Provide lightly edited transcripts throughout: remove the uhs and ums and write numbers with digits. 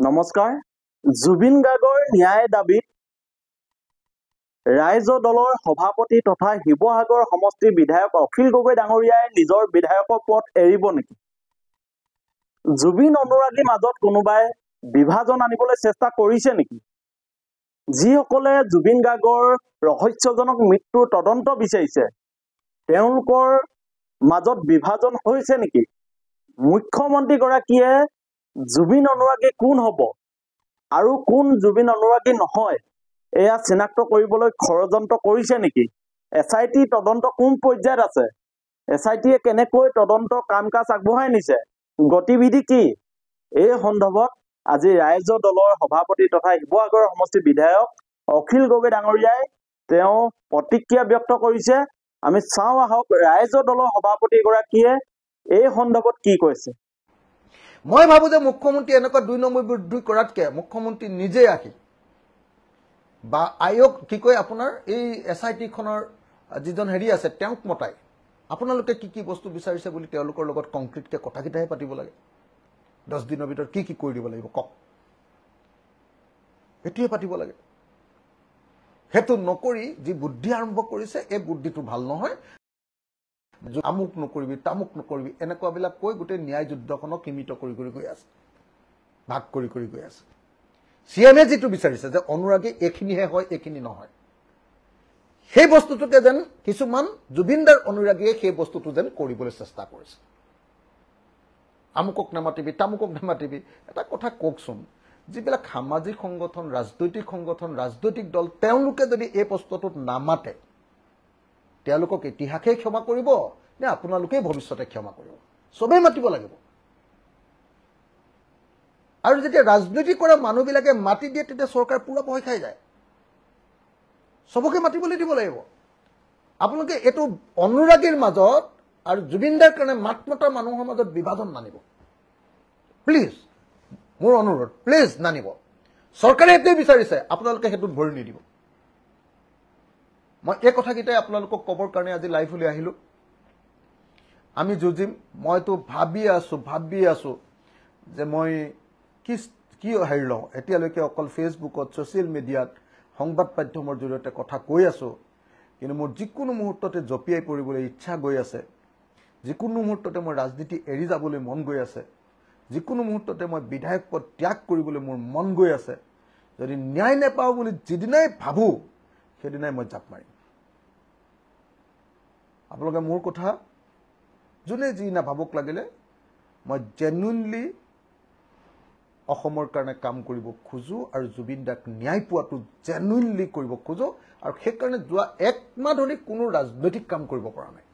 নমস্কাৰ। জুবিন গাৰ্গৰ ন্যায় দাবীত ৰাইজ দলৰ সভাপতি তথা শিৱসাগৰ সমষ্টিৰ বিধায়ক অখিল গগৈ ডাঙৰীয়াই নিজৰ বিধায়কৰ পদ এৰিব নেকি? জুবিন অনুৰাগীৰ মাজত কোনোবাই বিভাজন আনিবলৈ চেষ্টা কৰিছে নেকি? যিসকলে জুবিন গাৰ্গৰ ৰহস্যজনক মৃত্যুৰ তদন্ত বিচাৰিছে তেওঁলোকৰ মাজত বিভাজন হৈছে নেকি? মুখ্যমন্ত্ৰীগৰাকীয়ে জুবিন অনুৰাগী কোন হ'ব আৰু কোন জুবিন অনুৰাগী নহয় এয়া চিনাক্ত কৰিবলৈ ষড়যন্ত্ৰ কৰিছে নেকি? SIT তদন্ত কোন পৰ্যায়ত আছে? SITয়ে কেনেকৈ তদন্ত কাম কাজ আগবঢ়াই নিছে? গতিবিধি কি? এই সন্দৰ্ভত আজি ৰাইজ দলৰ সভাপতি তথা শিৱসাগৰ সমষ্টিৰ বিধায়ক অখিল গগৈ ডাঙৰীয়াই তেওঁ প্ৰতিক্ৰিয়া ব্যক্ত কৰিছে। আমি চাওঁ আহক ৰাইজ দলৰ সভাপতিগৰাকীয়ে এই সন্দৰ্ভত কি কৈছে। মই ভাবো যে মুখ্যমন্ত্ৰী এনেকুৱা 2 নম্বৰ বৃদ্ধি কৰাতকে মুখ্যমন্ত্ৰী নিজে আহি বা আয়োগ কি কয় আপোনাৰ এই SIT খনৰ যিজন হেৰি আছে তেওঁক মতাই আপোনালোকে কি কি বস্তু বিচাৰিছে বুলি তেওঁলোকৰ লগত কংক্ৰিটকে কথাকিটাহে পাতিব লাগে। 10 দিনৰ ভিতৰত কি কৰি দিব লাগিব কক এটিয়ে পাতিব লাগে। হেতু নকৰি যি বুদ্ধি আৰম্ভ কৰিছে এই বুদ্ধিটো ভাল নহয়। আমুক নকৰিবি তামুক নকৰিবি এনেকুৱাবিলাক কৈ গোটেই ন্যায় যুদ্ধখনক সীমিত কৰি গৈ আছে, ভাগ কৰি গৈ আছে। CMে যিটো বিচাৰিছে যে অনুৰাগী এইখিনিহে হয় এইখিনি নহয়, সেই বস্তুটোকে যেন কিছুমান জুবিনদাৰ অনুৰাগীয়ে সেই বস্তুটো যেন কৰিবলৈ চেষ্টা কৰিছে। আমুকক নামাতিবি তামুকক নামাতিবি। এটা কথা কওকচোন, যিবিলাক সামাজিক সংগঠন ৰাজনৈতিক দল তেওঁলোকে যদি এই প্ৰশ্নটোত নামাতে তেওঁলোকক ইতিহাসে ক্ষমা কৰিব নে আপোনালোকে ভৱিষ্যতে ক্ষমা কৰিব? সবেই মাতিব লাগিব। আৰু যেতিয়া ৰাজনীতি কৰা মানুহবিলাকে মাতি দিয়ে তেতিয়া চৰকাৰ পুৰা ভয় খাই যায়। সবকে মাতিবলৈ দিব লাগিব। আপোনালোকে এইটো অনুৰাগীৰ মাজত আৰু জুবিনদাৰ কাৰণে মাত মতা মানুহৰ মাজত বিভাজন নানিব প্লিজ। মোৰ অনুৰোধ, প্লিজ নানিব। চৰকাৰে এইটোৱে বিচাৰিছে, আপোনালোকে সেইটোত ভৰি নিদিব। মই এই কথাকেইটাই আপোনালোকক ক'বৰ কাৰণে আজি লাইভ লৈ আহিলো। আমি যুঁজিম। মইতো ভাবি আছো যে মই কি হেৰি লওঁ। এতিয়ালৈকে অকল ফেচবুকত ছ'চিয়েল মিডিয়াত সংবাদ মাধ্যমৰ জৰিয়তে কথা কৈ আছো, কিন্তু মোৰ যিকোনো মুহূৰ্ততে জঁপিয়াই পৰিবলৈ ইচ্ছা গৈ আছে। যিকোনো মুহূৰ্ততে মই ৰাজনীতি এৰি যাবলৈ মন গৈ আছে। যিকোনো মুহূৰ্ততে মই বিধায়ক পদ ত্যাগ কৰিবলৈ মোৰ মন গৈ আছে। যদি ন্যায় নাপাওঁ বুলি যিদিনাই ভাবো সেইদিনাই মই জাপ মাৰিম। আপোনালোকে মোৰ কথা যোনে যি নাভাবক লাগিলে মই জেনুইনলি অসমৰ কাৰণে কাম কৰিব খোজো আৰু জুবিনদাক ন্যায় পোৱাটো জেনুইনলি কৰিব খোজো। আৰু সেইকাৰণে যোৱা 1 মাহ ধৰি কোনো ৰাজনৈতিক কাম কৰিব পৰা নাই।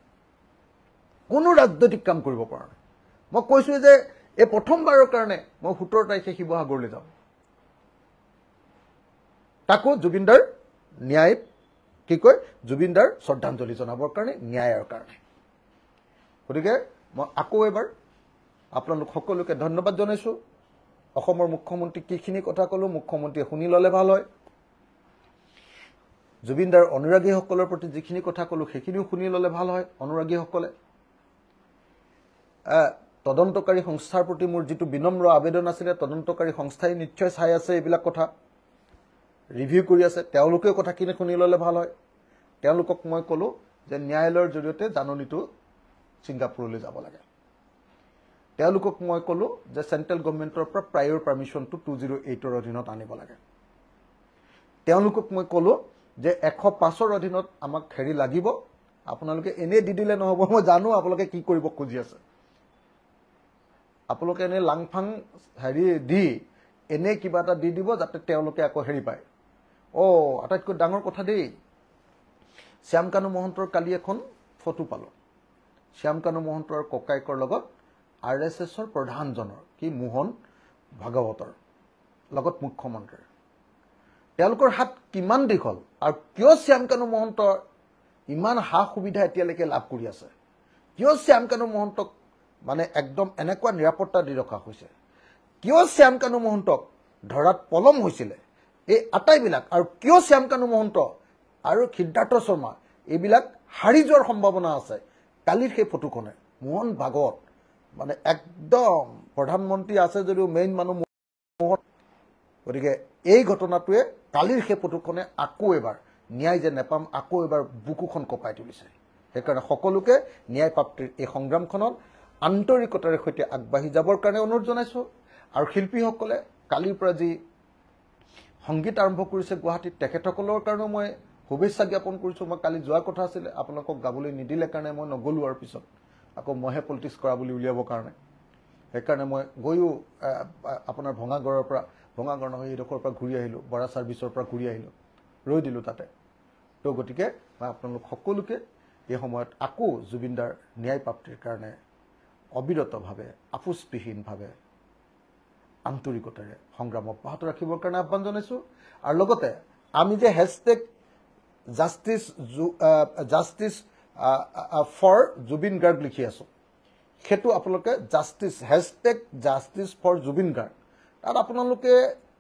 মই কৈছো যে এই প্ৰথমবাৰৰ কাৰণে মই 17 তাৰিখে শিৱসাগৰলৈ যাম, তাকো জুবিনদাৰ ন্যায় কি কয় জুবিনদাৰ শ্ৰদ্ধাঞ্জলি জনাবৰ কাৰণে, ন্যায়ৰ কাৰণে। গতিকে মই আকৌ এবাৰ আপোনালোক সকলোকে ধন্যবাদ জনাইছো। অসমৰ মুখ্যমন্ত্ৰী কিখিনি কথা ক'লো মুখ্যমন্ত্ৰীয়ে শুনি ল'লে ভাল হয়। জুবিনদাৰ অনুৰাগীসকলৰ প্ৰতি যিখিনি কথা ক'লো সেইখিনিও শুনি ল'লে ভাল হয়। অনুৰাগীসকলে তদন্তকাৰী সংস্থাৰ প্ৰতি মোৰ যিটো বিনম্ৰ আবেদন আছিলে, তদন্তকাৰী সংস্থাই নিশ্চয় চাই আছে, এইবিলাক কথা ৰিভিউ কৰি আছে, তেওঁলোকেও কথাখিনি শুনি ল'লে ভাল হয়। তেওঁলোকক মই ক'লো যে ন্যায়ালয়ৰ জৰিয়তে জাননীটো ছিংগাপুৰলৈ যাব লাগে। তেওঁলোকক মই ক'লো যে চেণ্ট্ৰেল গভৰ্ণমেণ্টৰ পৰা প্ৰায়ৰ পাৰ্মিশ্যনটো 208ৰ অধীনত আনিব লাগে। তেওঁলোকক মই ক'লো যে 105ৰ অধীনত আমাক হেৰি লাগিব, আপোনালোকে এনেই দি দিলে নহ'ব। মই জানো আপোনালোকে কি কৰিব খুজি আছে। আপোনালোকে এনেই লাংফাং হেৰি দি এনেই কিবা এটা দি দিব যাতে তেওঁলোকে আকৌ হেৰি পায়। আটাইতকৈ ডাঙৰ কথা দেই, শ্যামকানু মহন্তৰ কালি এখন ফটো পালোঁ। শ্যামকানু মহন্তৰ ককায়েকৰ লগত RSSৰ প্ৰধানজনৰ কি মোহন ভাগৱতৰ লগত মুখ্যমন্ত্ৰীৰ তেওঁলোকৰ হাত কিমান দীঘল আৰু কিয় শ্যামকানু মহন্তৰ ইমান সা সুবিধা এতিয়ালৈকে লাভ কৰি আছে? কিয় শ্যামকানু মহন্তক মানে একদম এনেকুৱা নিৰাপত্তা দি ৰখা হৈছে? কিয় শ্যামকানু মহন্তক ধৰাত পলম হৈছিলে? এই আটাইবিলাক আৰু কিয় শ্যামকানু মহন্ত আৰু সিদ্ধাৰ্থ শৰ্মা এইবিলাক হাৰি যোৱাৰ সম্ভাৱনা আছে? কালিৰ সেই ফটোখনে মোহন ভাগৱত মানে একদম প্ৰধানমন্ত্ৰী আছে যদিও মেইন মানুহ মোহন গতিকে এই ঘটনাটোৱে কালিৰ সেই ফটোখনে আকৌ এবাৰ ন্যায় যে নেপাম আকৌ এবাৰ বুকুখন কঁপাই তুলিছে। সেইকাৰণে সকলোকে ন্যায় প্ৰাপ্তিৰ এই সংগ্ৰামখনত আন্তৰিকতাৰে সৈতে আগবাঢ়ি যাবৰ কাৰণে অনুৰোধ জনাইছোঁ। আৰু শিল্পীসকলে কালিৰ পৰা যি সংগীত আৰম্ভ কৰিছে গুৱাহাটীত, তেখেতসকলৰ কাৰণেও মই শুভেচ্ছা জ্ঞাপন কৰিছোঁ। মই কালি যোৱাৰ কথা আছিলে, আপোনালোকক গাবলৈ নিদিলে কাৰণে মই নগ'লোঁ। আৰু পিছত আকৌ মইহে পলিটিক্স কৰা বুলি উলিয়াবৰ কাৰণে সেইকাৰণে মই গৈও আপোনাৰ ভঙাগড়ৰ পৰা ভঙাগড় নহয় এইডোখৰৰ পৰা ঘূৰি আহিলোঁ, বৰা ছাৰ্ভিচৰ পৰা ঘূৰি আহিলোঁ, ৰৈ দিলোঁ তাতে। তো গতিকে মই আপোনালোক সকলোকে এই সময়ত আকৌ জুবিনদাৰ ন্যায় প্ৰাপ্তিৰ কাৰণে অবিৰতভাৱে আপোচবিহীনভাৱে আন্তৰিকতাৰে সংগ্ৰাম অব্যাহত ৰাখিবৰ কাৰণে আহ্বান জনাইছোঁ। আৰু লগতে আমি যে hashtag justice for Zubeen Garg লিখি আছোঁ, সেইটো আপোনালোকে hashtag justice for Zubeen Garg, তাত আপোনালোকে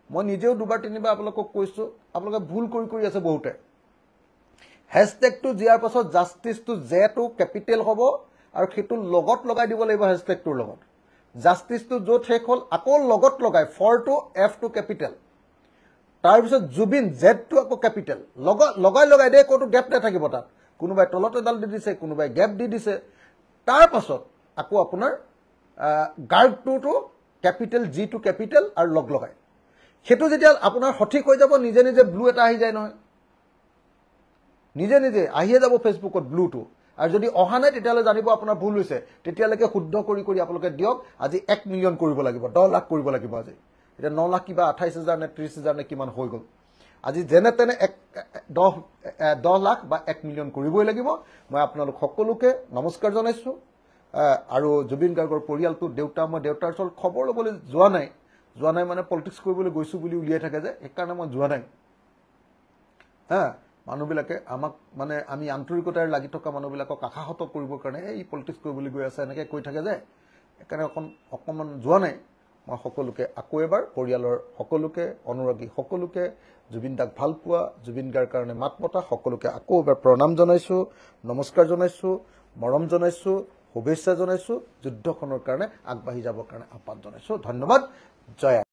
মই নিজেও দুবাৰ তিনিবাৰ আপোনালোকক কৈছোঁ, আপোনালোকে ভুল কৰি আছে বহুতে। হেছটেগটো দিয়াৰ পাছত জাষ্টিছটো জেটো কেপিটেল হ'ব আৰু সেইটো লগত লগাই দিব লাগিব হেছটেগটোৰ লগত। জাষ্টিছটো য'ত শেষ হ'ল আকৌ লগত লগাই ফৰটো এফটো কেপিটেল, তাৰপিছত জুবিন জেডটো আকৌ কেপিটেল লগাই দিয়ে, ক'তো গেপ নাথাকিব তাত। কোনোবাই তলত এডাল দি দিছে, কোনোবাই গেপ দি দিছে। তাৰ পাছত আকৌ আপোনাৰ গাৰ্গটোতো কেপিটেল, জিটো কেপিটেল আৰু লগাই। সেইটো যেতিয়া আপোনাৰ সঠিক হৈ যাব, নিজে নিজে ব্লু এটা আহি যায় নহয়, নিজে নিজে আহিয়ে যাব ফেচবুকত ব্লুটো। আৰু যদি অহা নাই তেতিয়াহ'লে জানিব আপোনাৰ ভুল হৈছে। তেতিয়ালৈকে শুদ্ধ কৰি আপোনালোকে দিয়ক। আজি 1 মিলিয়ন কৰিব লাগিব, 10 লাখ কৰিব লাগিব। আজি এতিয়া 9 লাখ কিবা 28,000 নে 30,000 নে কিমান হৈ গ'ল। আজি যেনে তেনে 10 লাখ বা 1 মিলিয়ন কৰিবই লাগিব। মই আপোনালোক সকলোকে নমস্কাৰ জনাইছোঁ। আৰু জুবিন গাৰ্গৰ পৰিয়ালটো মই দেউতাৰ ওচৰত খবৰ ল'বলৈ যোৱা নাই মানে পলিটিক্স কৰিবলৈ গৈছোঁ বুলি উলিয়াই থাকে যে, সেইকাৰণে মই যোৱা নাই। মানুহবিলাকে আমাক মানে আমি আন্তৰিকতাৰে লাগি থকা মানুহবিলাকক আশাহত কৰিবৰ কাৰণে এই পলিটিক্স কৰিবলৈ গৈ আছে এনেকৈ কৈ থাকে যে, সেইকাৰণে অকণমান যোৱা নাই। মই সকলোকে আকৌ এবাৰ পৰিয়ালৰ সকলোকে, অনুৰাগী সকলোকে, জুবিন দাক ভাল পোৱা, জুবিন গাৰ কাৰণে মাত মতা সকলোকে আকৌ এবাৰ প্ৰণাম জনাইছোঁ, নমস্কাৰ জনাইছোঁ, মৰম জনাইছোঁ, শুভেচ্ছা জনাইছোঁ, যুদ্ধখনৰ কাৰণে আগবাঢ়ি যাবৰ কাৰণে আহ্বান জনাইছোঁ। ধন্যবাদ। জয়